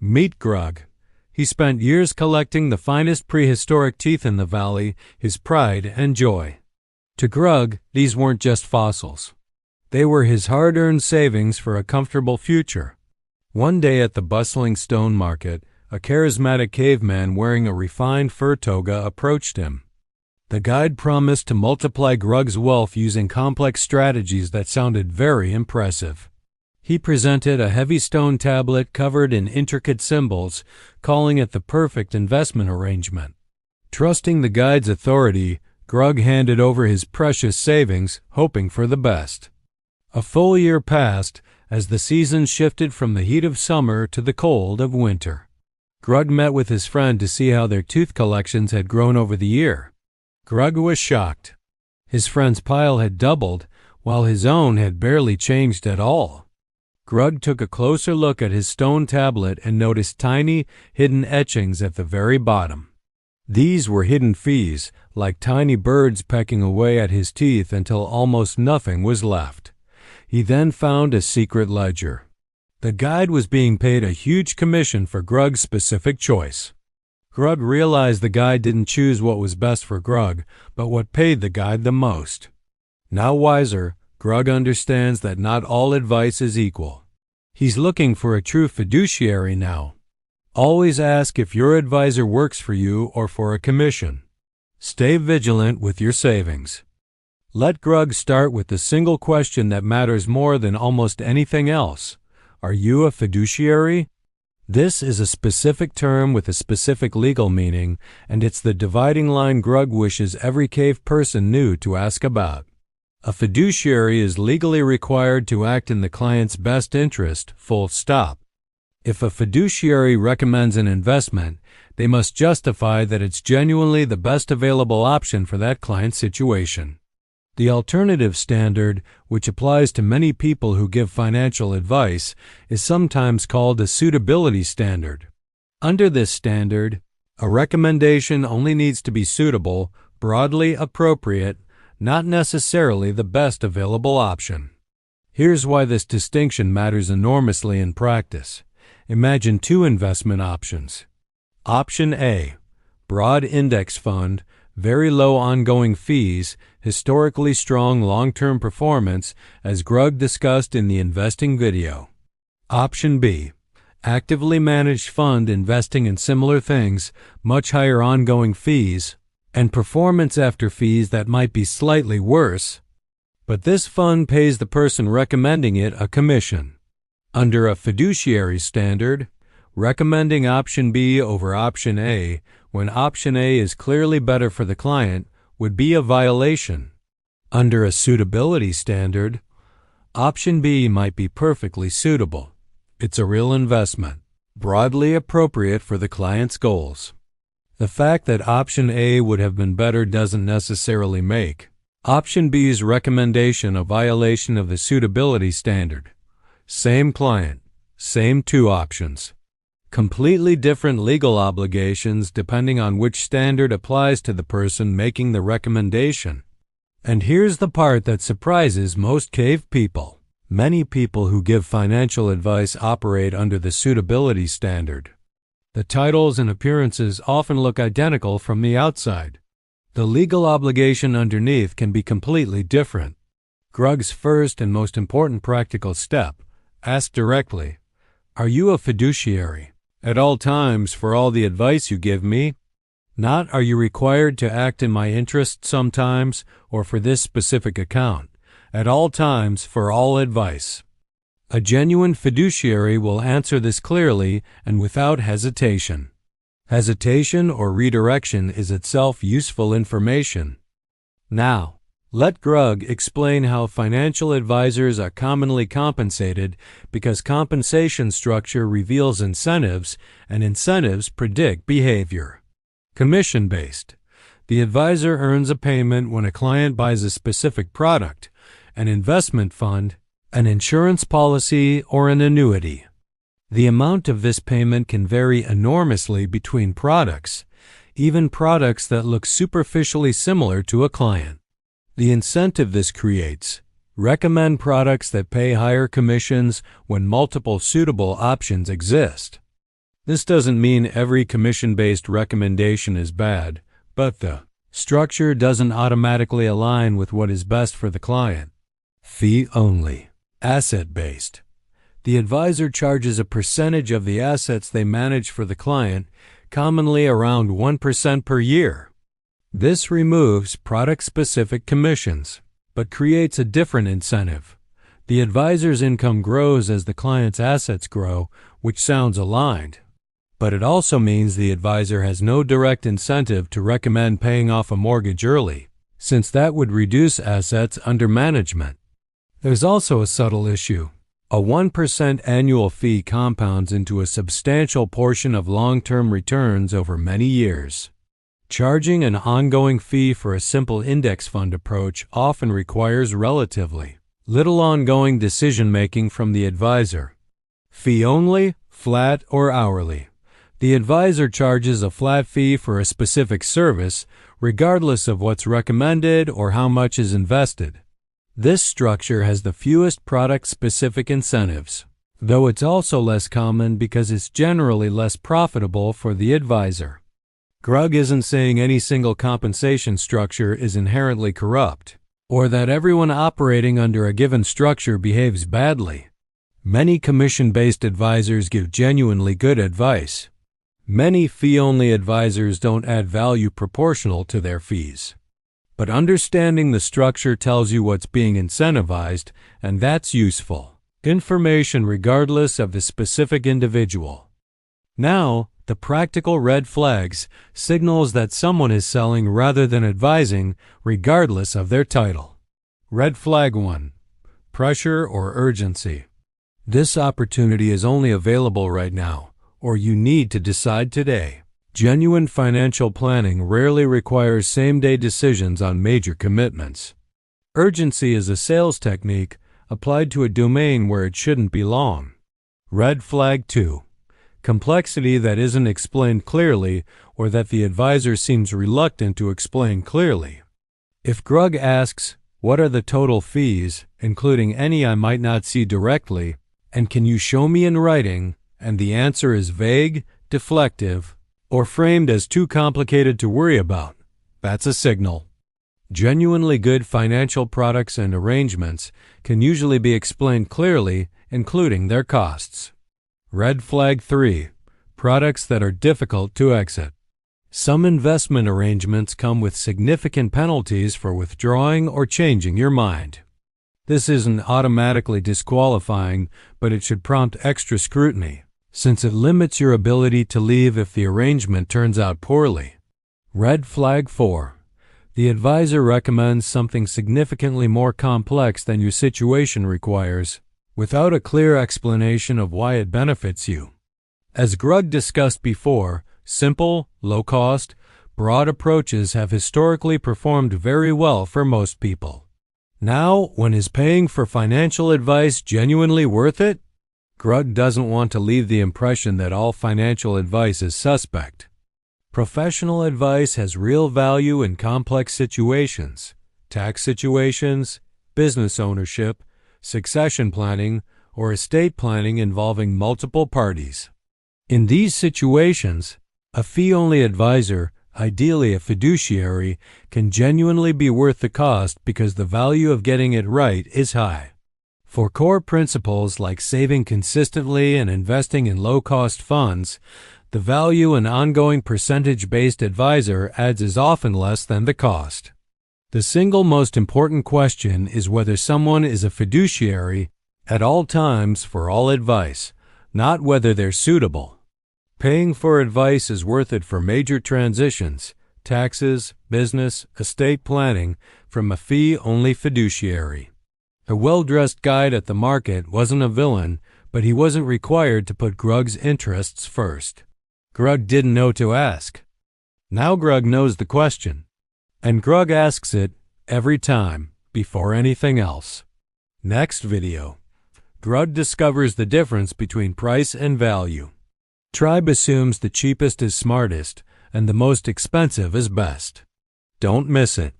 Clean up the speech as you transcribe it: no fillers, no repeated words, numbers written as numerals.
Meet Grug. He spent years collecting the finest prehistoric teeth in the valley, his pride and joy. To Grug, these weren't just fossils. They were his hard-earned savings for a comfortable future. One day at the bustling stone market, a charismatic caveman wearing a refined fur toga approached him. The guide promised to multiply Grug's wealth using complex strategies that sounded very impressive. He presented a heavy stone tablet covered in intricate symbols, calling it the perfect investment arrangement. Trusting the guide's authority, Grug handed over his precious savings, hoping for the best. A full year passed as the seasons shifted from the heat of summer to the cold of winter. Grug met with his friend to see how their tooth collections had grown over the year. Grug was shocked. His friend's pile had doubled, while his own had barely changed at all. Grug took a closer look at his stone tablet and noticed tiny, hidden etchings at the very bottom. These were hidden fees, like tiny birds pecking away at his teeth until almost nothing was left. He then found a secret ledger. The guide was being paid a huge commission for Grug's specific choice. Grug realized the guide didn't choose what was best for Grug, but what paid the guide the most. Now wiser, Grug understands that not all advice is equal. He's looking for a true fiduciary now. Always ask if your advisor works for you or for a commission. Stay vigilant with your savings. Let Grug start with the single question that matters more than almost anything else. Are you a fiduciary? This is a specific term with a specific legal meaning, and it's the dividing line Grug wishes every cave person knew to ask about. A fiduciary is legally required to act in the client's best interest, full stop. If a fiduciary recommends an investment, they must justify that it's genuinely the best available option for that client's situation. The alternative standard, which applies to many people who give financial advice, is sometimes called a suitability standard. Under this standard, a recommendation only needs to be suitable, broadly appropriate, not necessarily the best available option. Here's why this distinction matters enormously in practice. Imagine two investment options. Option A, broad index fund, very low ongoing fees, historically strong long-term performance, as Grug discussed in the investing video. Option B, actively managed fund investing in similar things, much higher ongoing fees, and performance after fees that might be slightly worse, but this fund pays the person recommending it a commission. Under a fiduciary standard, recommending option B over option A when option A is clearly better for the client would be a violation. Under a suitability standard, option B might be perfectly suitable. It's a real investment, broadly appropriate for the client's goals. The fact that option A would have been better doesn't necessarily make option B's recommendation a violation of the suitability standard. Same client, same two options. Completely different legal obligations depending on which standard applies to the person making the recommendation. And here's the part that surprises most cave people. Many people who give financial advice operate under the suitability standard. The titles and appearances often look identical from the outside. The legal obligation underneath can be completely different. Grug's first and most important practical step: ask directly, are you a fiduciary? At all times for all the advice you give me? Not, are you required to act in my interest sometimes or for this specific account? At all times for all advice. A genuine fiduciary will answer this clearly and without hesitation. Hesitation or redirection is itself useful information. Now, let Grug explain how financial advisors are commonly compensated, because compensation structure reveals incentives, and incentives predict behavior. Commission-based. The advisor earns a payment when a client buys a specific product, an investment fund, an insurance policy, or an annuity. The amount of this payment can vary enormously between products, even products that look superficially similar to a client. The incentive this creates: recommend products that pay higher commissions when multiple suitable options exist. This doesn't mean every commission-based recommendation is bad, but the structure doesn't automatically align with what is best for the client. Fee only. Asset-based. The advisor charges a percentage of the assets they manage for the client, commonly around 1% per year. This removes product-specific commissions, but creates a different incentive. The advisor's income grows as the client's assets grow, which sounds aligned. But it also means the advisor has no direct incentive to recommend paying off a mortgage early, since that would reduce assets under management. There's also a subtle issue. A 1% annual fee compounds into a substantial portion of long-term returns over many years. Charging an ongoing fee for a simple index fund approach often requires relatively little ongoing decision-making from the advisor. Fee only, flat, or hourly. The advisor charges a flat fee for a specific service, regardless of what's recommended or how much is invested. This structure has the fewest product-specific incentives, though it's also less common because it's generally less profitable for the advisor. Grug isn't saying any single compensation structure is inherently corrupt, or that everyone operating under a given structure behaves badly. Many commission-based advisors give genuinely good advice. Many fee-only advisors don't add value proportional to their fees. But understanding the structure tells you what's being incentivized, and that's useful information regardless of the specific individual. Now, the practical red flags signals that someone is selling rather than advising, regardless of their title. Red flag 1. Pressure or urgency. This opportunity is only available right now, or you need to decide today. Genuine financial planning rarely requires same-day decisions on major commitments. Urgency is a sales technique applied to a domain where it shouldn't belong. Red flag 2. Complexity that isn't explained clearly or that the advisor seems reluctant to explain clearly. If Grug asks, "What are the total fees, including any I might not see directly, and can you show me in writing?" and the answer is vague, deflective, or framed as too complicated to worry about, that's a signal. Genuinely good financial products and arrangements can usually be explained clearly, including their costs. Red flag 3. Products that are difficult to exit. Some investment arrangements come with significant penalties for withdrawing or changing your mind. This isn't automatically disqualifying, but it should prompt extra scrutiny, since it limits your ability to leave if the arrangement turns out poorly. Red flag 4. The advisor recommends something significantly more complex than your situation requires, without a clear explanation of why it benefits you. As Grug discussed before, simple, low-cost, broad approaches have historically performed very well for most people. Now, when is paying for financial advice genuinely worth it? Grug doesn't want to leave the impression that all financial advice is suspect. Professional advice has real value in complex situations, tax situations, business ownership, succession planning, or estate planning involving multiple parties. In these situations, a fee-only advisor, ideally a fiduciary, can genuinely be worth the cost because the value of getting it right is high. For core principles like saving consistently and investing in low-cost funds, the value an ongoing percentage-based advisor adds is often less than the cost. The single most important question is whether someone is a fiduciary at all times for all advice, not whether they're suitable. Paying for advice is worth it for major transitions, taxes, business, estate planning, from a fee-only fiduciary. A well-dressed guide at the market wasn't a villain, but he wasn't required to put Grug's interests first. Grug didn't know to ask. Now Grug knows the question, and Grug asks it every time, before anything else. Next video. Grug discovers the difference between price and value. Tribe assumes the cheapest is smartest, and the most expensive is best. Don't miss it.